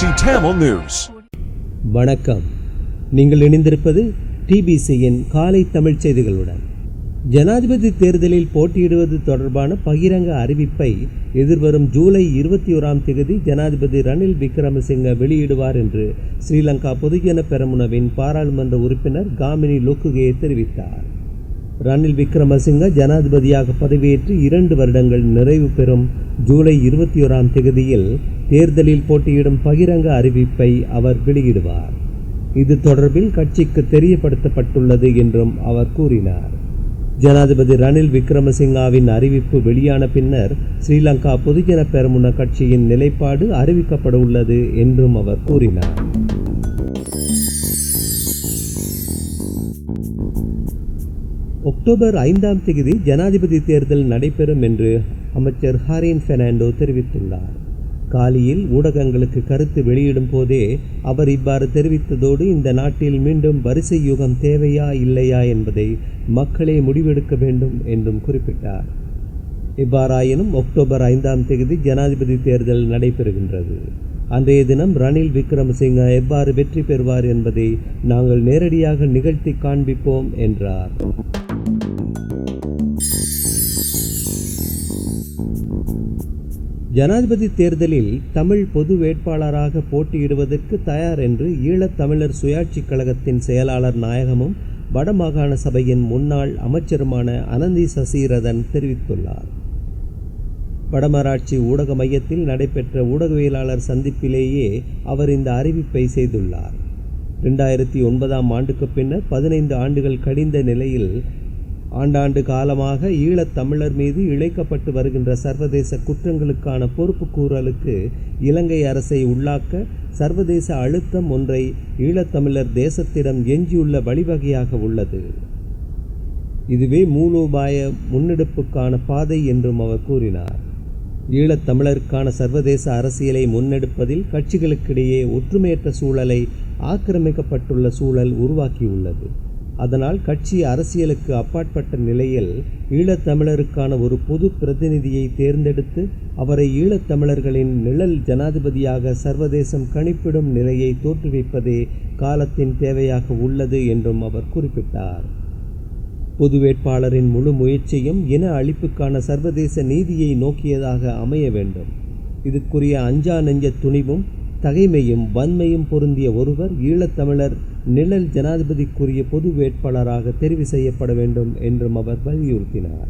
TBC Tamil News. வணக்கம். நீங்கள் இணைந்திருப்பது டிபிசியின் காலை தமிழ் செய்திகளுடன். ஜனாதிபதி தேர்தலில் போட்டியிடுவது தொடர்பான பகிரங்க அறிவிப்பை எதிர்வரும் ஜூலை 21ஆம் தேதி ஜனாதிபதி ரணில் விக்ரமசிங்க வெளியிடுவார் என்று ஸ்ரீலங்கா பொதுஜன பெரமுனவின் பாராளுமன்ற உறுப்பினர் காமினி லொக்குகே தெரிவித்தார். ரணில் விக்ரமசிங்க ஜனாதிபதியாக பதவியேற்று 2 வருடங்கள் நிறைவு பெறும் ஜூலை 21ஆம் தேதியில் தேர்தலில் போட்டியிடும் பகிரங்க அறிவிப்பை அவர் வெளியிடுவார். இது தொடர்பில் கட்சிக்கு தெரியப்படுத்தப்பட்டுள்ளது என்றும் அவர் கூறினார். ஜனாதிபதி ரணில் விக்ரமசிங்காவின் அறிவிப்பு வெளியான பின்னர் ஸ்ரீலங்கா பொதுஜன பெரமுன கட்சியின் நிலைப்பாடு அறிவிக்கப்பட உள்ளது என்றும் அவர் கூறினார். அக்டோபர் 5ஆம் தேதி ஜனாதிபதி தேர்தல் நடைபெறும் என்று அமைச்சர் ஹரின் பெர்னாண்டோ தெரிவித்துள்ளார். காலியில் ஊடகங்களுக்கு கருத்து வெளியிடும் போதே அவர் இவ்வாறு தெரிவித்ததோடு இந்த நாட்டில் மீண்டும் வரிசை யுகம் தேவையா இல்லையா என்பதை மக்களே முடிவெடுக்க வேண்டும் என்றும் குறிப்பிட்டார். இவ்வாறாயினும் அக்டோபர் 5ஆம் தேதி ஜனாதிபதி தேர்தல் நடைபெறுகின்றது. அன்றைய தினம் ரணில் விக்ரமசிங்க எவ்வாறு வெற்றி பெறுவார் என்பதை நாங்கள் நேரடியாக நிகழ்த்தி காண்பிப்போம் என்றார். ஜனாதிபதி தேர்தலில் தமிழ் பொது வேட்பாளராக போட்டியிடுவதற்கு தயார் என்று ஈழத் தமிழர் சுயாட்சி கழகத்தின் செயலாளர் நாயகமும் வடமாகாண சபையின் முன்னாள் அமைச்சருமான அனந்தி சசிரதன் தெரிவித்துள்ளார். வடமராட்சி ஊடக மையத்தில் நடைபெற்ற ஊடகவியலாளர் சந்திப்பிலேயே அவர் இந்த அறிவிப்பை செய்துள்ளார். 2009ஆம் ஆண்டுக்கு பின்னர் 15 ஆண்டுகள் கழிந்த நிலையில் ஆண்டாண்டு காலமாக ஈழத் தமிழர் மீது இழைக்கப்பட்டு வருகின்ற சர்வதேச குற்றங்களுக்கான பொறுப்பு கூறலுக்கு இலங்கை அரசை உள்ளாக்க சர்வதேச அழுத்தம் ஒன்றை ஈழத்தமிழர் தேசத்திடம் எஞ்சியுள்ள வழிவகையாக உள்ளது. இதுவே மூலோபாய முன்னெடுப்புக்கான பாதை என்றும் அவர் கூறினார். ஈழத்தமிழருக்கான சர்வதேச அரசியலை முன்னெடுப்பதில் கட்சிகளுக்கிடையே ஒற்றுமையற்ற சூழலை ஆக்கிரமிக்கப்பட்டுள்ள சூழல் உருவாக்கியுள்ளது. அதனால் கட்சி அரசியலுக்கு அப்பாற்பட்ட நிலையில் ஈழத்தமிழருக்கான ஒரு பொது பிரதிநிதியை தேர்ந்தெடுத்து அவரை ஈழத்தமிழர்களின் நிழல் ஜனாதிபதியாக சர்வதேசம் கணிப்பிடும் நிலையை தோற்றுவிப்பதே காலத்தின் தேவையாக உள்ளது என்றும் அவர் குறிப்பிட்டார். பொது வேட்பாளரின் முழு முயற்சியும் இன அழிப்புக்கான சர்வதேச நீதியை நோக்கியதாக அமைய வேண்டும். இதுக்குரிய அஞ்சா நெஞ்ச துணிவும் தகைமையும் வன்மையும் பொருந்திய ஒருவர் ஈழத்தமிழர் நிழல் ஜனாதிபதிக்குரிய பொது வேட்பாளராக தெரிவு செய்யப்பட வேண்டும் என்றும் அவர் வலியுறுத்தினார்.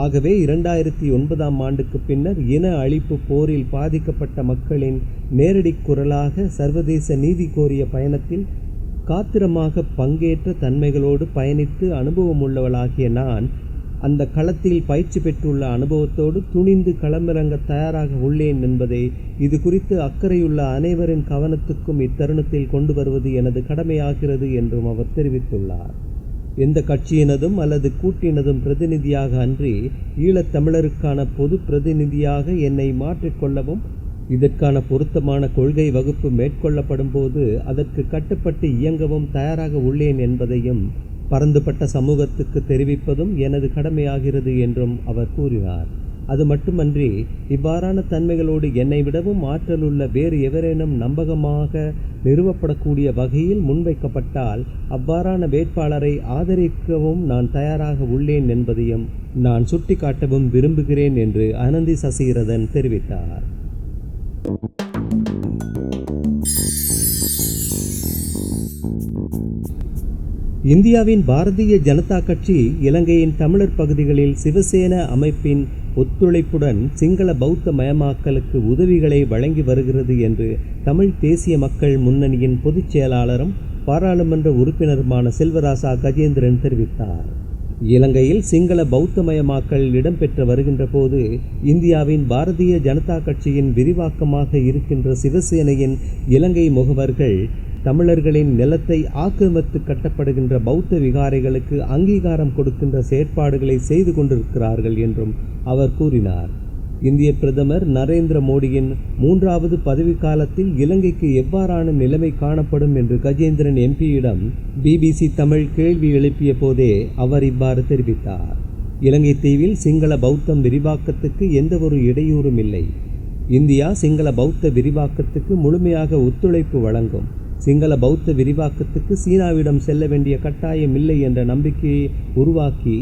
ஆகவே 2009ஆம் ஆண்டுக்கு பின்னர் இன அழிப்பு போரில் பாதிக்கப்பட்ட மக்களின் நேரடி குரலாக சர்வதேச நீதி கோரிய பயணத்தில் காத்திரமாக பங்கேற்ற தன்மைகளோடு பயணித்து அனுபவமுள்ளவளாகிய நான் அந்த களத்தில் பயிற்சி பெற்றுள்ள அனுபவத்தோடு துணிந்து களமிறங்க தயாராக உள்ளேன் என்பதை இது குறித்து அக்கறையுள்ள அனைவரின் கவனத்துக்கும் இத்தருணத்தில் கொண்டு வருவது எனது கடமையாகிறது என்றும் அவர் தெரிவித்துள்ளார். எந்த கட்சியினதும் அல்லது கூட்டினதும் பிரதிநிதியாக அன்றி ஈழத்தமிழருக்கான பொது பிரதிநிதியாக என்னை மாற்றிக்கொள்ளவும் இதற்கான பொருத்தமான கொள்கை வகுப்பு மேற்கொள்ளப்படும் போது அதற்கு கட்டுப்பட்டு இயங்கவும் தயாராக உள்ளேன் என்பதையும் பரந்துபட்ட சமூகத்துக்கு தெரிவிப்பதும் எனது கடமையாகிறது என்றும் அவர் கூறினார். அது மட்டுமன்றி இவ்வாறான தன்மைகளோடு என்னை விடவும் ஆற்றலுள்ள வேறு எவரேனும் நம்பகமாக நிறுவப்படக்கூடிய வகையில் முன்வைக்கப்பட்டால் அவ்வாறான வேட்பாளரை ஆதரிக்கவும் நான் தயாராக உள்ளேன் என்பதையும் நான் சுட்டிக்காட்டவும் விரும்புகிறேன் என்று அனந்தி சசிரதன் தெரிவித்தார். இந்தியாவின் பாரதிய ஜனதா கட்சி இலங்கையின் தமிழர் பகுதிகளில் சிவசேன அமைப்பின் ஒத்துழைப்புடன் சிங்கள பௌத்த மயமாக்கலுக்கு உதவிகளை வழங்கி வருகிறது என்று தமிழ் தேசிய மக்கள் முன்னணியின் பொதுச் செயலாளரும் பாராளுமன்ற உறுப்பினருமான செல்வராசா கஜேந்திரன் தெரிவித்தார். இலங்கையில் சிங்கள பௌத்தமயமாக்கல் இடம்பெற்று வருகின்ற போது இந்தியாவின் பாரதிய ஜனதா கட்சியின் விரிவாக்கமாக இருக்கின்ற சிவசேனையின் இலங்கை முகவர்கள் தமிழர்களின் நிலத்தை ஆக்கிரமித்து கட்டப்படுகின்ற பௌத்த விகாரைகளுக்கு அங்கீகாரம் கொடுக்கின்ற செயற்பாடுகளை செய்து கொண்டிருக்கிறார்கள் என்றும் அவர் கூறினார். இந்திய பிரதமர் நரேந்திர மோடியின் 3வது பதவிக்காலத்தில் இலங்கைக்கு எவ்வாறான நிலைமை காணப்படும் என்று கஜேந்திரன் எம்பியிடம் பிபிசி தமிழ் கேள்வி எழுப்பிய போதே அவர் இவ்வாறு தெரிவித்தார். இலங்கை தீவில் சிங்கள பௌத்தம் விரிவாக்கத்துக்கு எந்த ஒரு இடையூறும் இல்லை. இந்தியா சிங்கள பௌத்த விரிவாக்கத்துக்கு முழுமையாக ஒத்துழைப்பு வழங்கும். சிங்கள பௌத்த விரிவாக்கத்துக்கு சீனாவிடம் செல்ல வேண்டிய கட்டாயம் இல்லை என்ற நம்பிக்கையை உருவாக்கி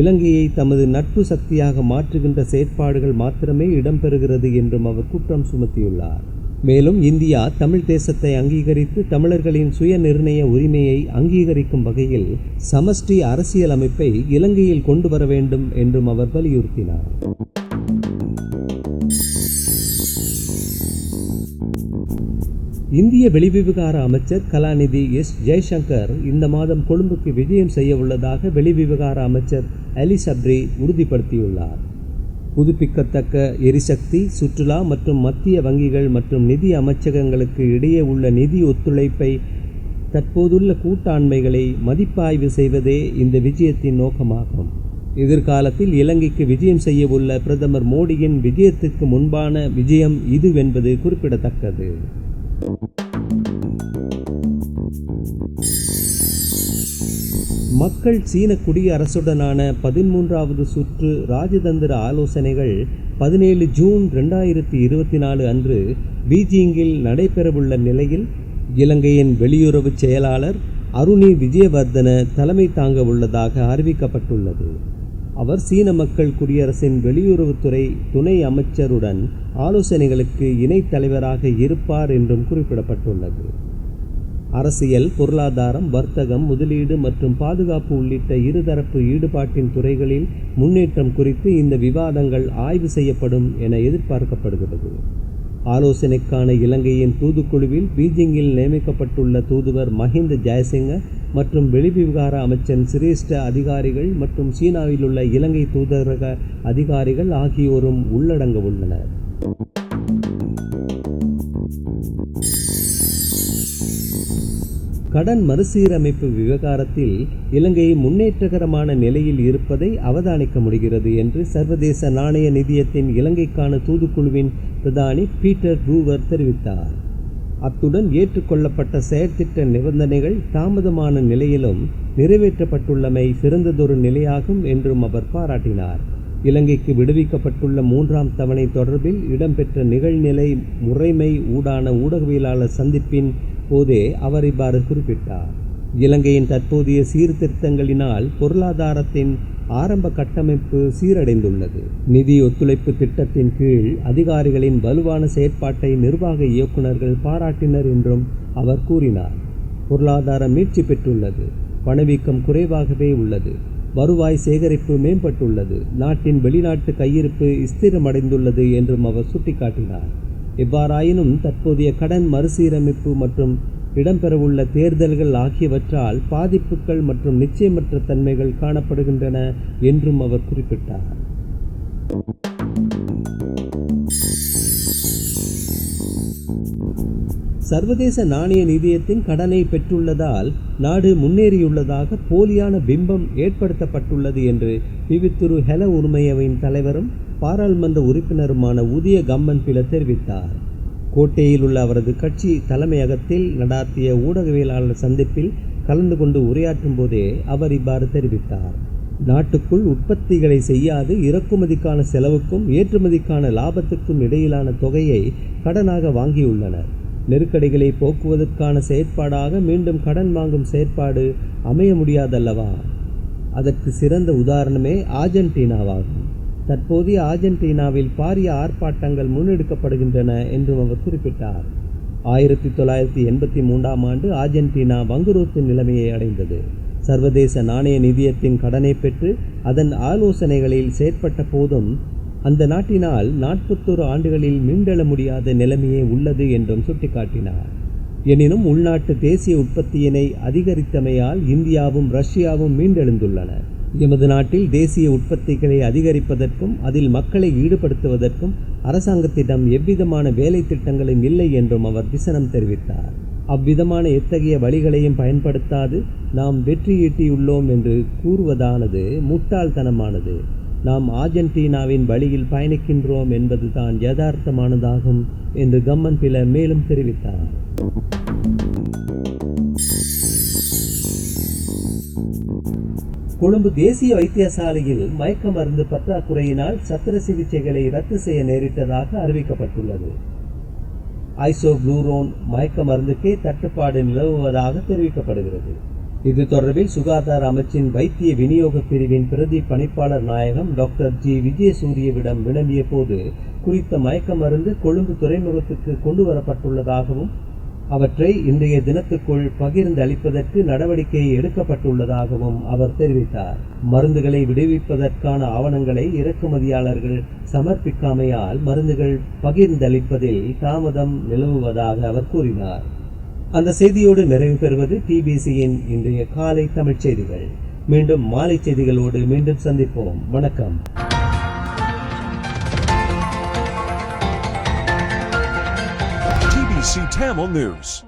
இலங்கையை தமது நட்பு சக்தியாக மாற்றுகின்ற செயற்பாடுகள் மாத்திரமே இடம்பெறுகிறது என்றும் அவர் குற்றம் சுமத்தியுள்ளார். மேலும் இந்தியா தமிழ் தேசத்தை அங்கீகரித்து தமிழர்களின் சுய நிர்ணய உரிமையை அங்கீகரிக்கும் வகையில் சமஷ்டி அரசியல் அமைப்பை இலங்கையில் கொண்டு வர வேண்டும் என்றும் அவர் வலியுறுத்தினார். இந்திய வெளிவிவகார அமைச்சர் கலாநிதி எஸ். ஜெய்சங்கர் இந்த மாதம் கொழும்புக்கு விஜயம் செய்ய உள்ளதாக வெளிவிவகார அமைச்சர் அலி சப்ரி உறுதிப்படுத்தியுள்ளார். புதுப்பிக்கத்தக்க எரிசக்தி, சுற்றுலா மற்றும் மத்திய வங்கிகள் மற்றும் நிதி அமைச்சகங்களுக்கு இடையே உள்ள நிதி ஒத்துழைப்பை, தற்போதுள்ள கூட்டாண்மைகளை மதிப்பாய்வு செய்வதே இந்த விஜயத்தின் நோக்கமாகும். எதிர்காலத்தில் இலங்கைக்கு விஜயம் செய்ய உள்ள பிரதமர் மோடியின் விஜயத்திற்கு முன்பான விஜயம் இதுவென்பது குறிப்பிடத்தக்கது. மக்கள் சீன குடியரசுடனான 13வது சுற்று ராஜதந்திர ஆலோசனைகள் 17 ஜூன் 2024 அன்று பீஜிங்கில் நடைபெறவுள்ள நிலையில் இலங்கையின் வெளியுறவு செயலாளர் அருணி விஜயவர்தன தலைமை தாங்க உள்ளதாக அறிவிக்கப்பட்டுள்ளது. அவர் சீன மக்கள் குடியரசின் வெளியுறவுத்துறை துணை அமைச்சருடன் ஆலோசனைகளுக்கு இணைத் தலைவராக இருப்பார் என்றும் குறிப்பிடப்பட்டுள்ளது. அரசியல், பொருளாதாரம், வர்த்தகம், முதலீடு மற்றும் பாதுகாப்பு உள்ளிட்ட இருதரப்பு ஈடுபாட்டின் துறைகளில் முன்னேற்றம் குறித்து இந்த விவாதங்கள் ஆய்வு செய்யப்படும் என எதிர்பார்க்கப்படுகிறது. ஆலோசனைக்கான இலங்கையின் தூதுக்குழுவில் பீஜிங்கில் நியமிக்கப்பட்டுள்ள தூதுவர் மஹிந்த ஜெயசிங்க மற்றும் வெளிவிவகார அமைச்சர் சிரேஷ்ட அதிகாரிகள் மற்றும் சீனாவில் உள்ள இலங்கை தூதரக அதிகாரிகள் ஆகியோரும் உள்ளடங்க உள்ளனர். கடன் மறுசீரமைப்பு விவகாரத்தில் இலங்கை முன்னேற்றகரமான நிலையில் இருப்பதை அவதானிக்க முடிகிறது என்று சர்வதேச நாணய நிதியத்தின் இலங்கைக்கான தூதுக்குழுவின் பிரதானி பீட்டர் ப்ரூவர் தெரிவித்தார். அத்துடன் ஏற்றுக்கொள்ளப்பட்ட செயற்திட்ட நிபந்தனைகள் தாமதமான நிலையிலும் நிறைவேற்றப்பட்டுள்ளமை சிறந்ததொரு நிலையாகும் என்றும் அவர் பாராட்டினார். இலங்கைக்கு விடுவிக்கப்பட்டுள்ள 3ஆம் தவணை தொடர்பில் இடம்பெற்ற நிகழ்நிலை முறைமை ஊடான ஊடகவியலாளர் சந்திப்பின் போதே அவர் இவ்வாறு குறிப்பிட்டார். இலங்கையின் தற்போதைய சீர்திருத்தங்களினால் பொருளாதாரத்தின் ஆரம்ப கட்டமைப்பு சீரடைந்துள்ளது. நிதி ஒத்துழைப்பு திட்டத்தின் கீழ் அதிகாரிகளின் வலுவான செயற்பாட்டை நிர்வாக இயக்குநர்கள் பாராட்டினர் என்றும் அவர் கூறினார். பொருளாதாரம் மீட்சி பெற்றுள்ளது. பணவீக்கம் குறைவாகவே உள்ளது. வருவாய் சேகரிப்பு மேம்பட்டுள்ளது. நாட்டின் வெளிநாட்டு கையிருப்பு ஸ்திரமடைந்துள்ளது என்றும் அவர் சுட்டிக்காட்டினார். எவ்வாறாயினும் தற்போதைய கடன் மறுசீரமைப்பு மற்றும் இடம்பெறவுள்ள தேர்தல்கள் ஆகியவற்றால் பாதிப்புகள் மற்றும் நிச்சயமற்ற தன்மைகள் காணப்படுகின்றன என்றும் அவர் குறிப்பிட்டார். சர்வதேச நாணய நிதியத்தின் கடனை பெற்றுள்ளதால் நாடு முன்னேறியுள்ளதாக போலியான பிம்பம் ஏற்படுத்தப்பட்டுள்ளது என்று பிவித்துரு ஹெல உரிமையவின் தலைவரும் பாராளுமன்ற உறுப்பினருமான உதய கம்மன்பில தெரிவித்தார். கோட்டையில் உள்ள அவரது கட்சி தலைமையகத்தில் நடாத்திய ஊடகவியலாளர் சந்திப்பில் கலந்து கொண்டு உரையாற்றும் போதே அவர் இவ்வாறு தெரிவித்தார். நாட்டுக்குள் உற்பத்திகளை செய்யாது இறக்குமதிக்கான செலவுக்கும் ஏற்றுமதிக்கான லாபத்துக்கும் இடையிலான தொகையை கடனாக வாங்கியுள்ளனர். நெருக்கடிகளை போக்குவதற்கான செயற்பாடாக மீண்டும் கடன் வாங்கும் செயற்பாடு அமைய முடியாதல்லவா? அதற்கு சிறந்த உதாரணமே ஆர்ஜென்டினாவாகும். தற்போதைய ஆர்ஜென்டினாவில் பாரிய ஆர்ப்பாட்டங்கள் முன்னெடுக்கப்படுகின்றன என்றும் அவர் குறிப்பிட்டார். 1983ஆம் ஆண்டு ஆர்ஜென்டினா வங்குரோத்து நிலைமையை அடைந்தது. சர்வதேச நாணய நிதியத்தின் கடனை பெற்று அதன் ஆலோசனைகளில் செயற்பட்ட போதும் அந்த நாட்டினால் 41 ஆண்டுகளில் மீண்டெழ முடியாத நிலைமையே உள்ளது என்றும் சுட்டிக்காட்டினார். எனினும் உள்நாட்டு தேசிய உற்பத்தியினை அதிகரித்தமையால் இந்தியாவும் ரஷ்யாவும் மீண்டெழுந்துள்ளன. எமது நாட்டில் தேசிய உற்பத்திகளை அதிகரிப்பதற்கும் அதில் மக்களை ஈடுபடுத்துவதற்கும் அரசாங்கத்திடம் எவ்விதமான வேலை திட்டங்களும் இல்லை என்றும் அவர் விசனம் தெரிவித்தார். அவ்விதமான எத்தகைய வழிகளையும் பயன்படுத்தாது நாம் வெற்றி ஈட்டியுள்ளோம் என்று கூறுவதானது முட்டாள்தனமானது. நாம் ஆர்ஜென்டினாவின் வழியில் பயணிக்கின்றோம் என்பதுதான் யதார்த்தமானதாகும் என்று கம்மன்பில மேலும் தெரிவித்தார். கொழும்பு தேசிய வைத்தியசாலையில் மயக்க மருந்து பற்றாக்குறையினால் சத்திர சிகிச்சைகளை ரத்து செய்ய நேரிட்டதாக அறிவிக்கப்பட்டுள்ளது. ஐசோப்ளூரோன் மயக்க மருந்துக்கே தட்டுப்பாடு நிலவுவதாக தெரிவிக்கப்படுகிறது. இது தொடர்பில் சுகாதார அமைச்சின் வைத்திய விநியோக பிரிவின் பிரதி பணிப்பாளர் நாயகம் டாக்டர் ஜி விஜயசூரியவிடம் வினவிய போது குறித்த மயக்க மருந்து கொழும்பு துறைமுகத்துக்கு கொண்டு வரப்பட்டுள்ளதாகவும் அவற்றை இன்றைய தினத்துக்குள் பகிர்ந்து அளிப்பதற்கு நடவடிக்கை எடுக்கப்பட்டுள்ளதாகவும் அவர் தெரிவித்தார். மருந்துகளை விடுவிப்பதற்கான ஆவணங்களை இறக்குமதியாளர்கள் சமர்ப்பிக்காமையால் மருந்துகள் பகிர்ந்தளிப்பதில் தாமதம் நிலவுவதாக அவர் கூறினார். அந்த செய்தியோடு நிறைவு பெறுவது டிபிசியின் இன்றைய காலை தமிழ் செய்திகள். மீண்டும் மாலை செய்திகளோடு மீண்டும் சந்திப்போம். வணக்கம். TBC Tamil News.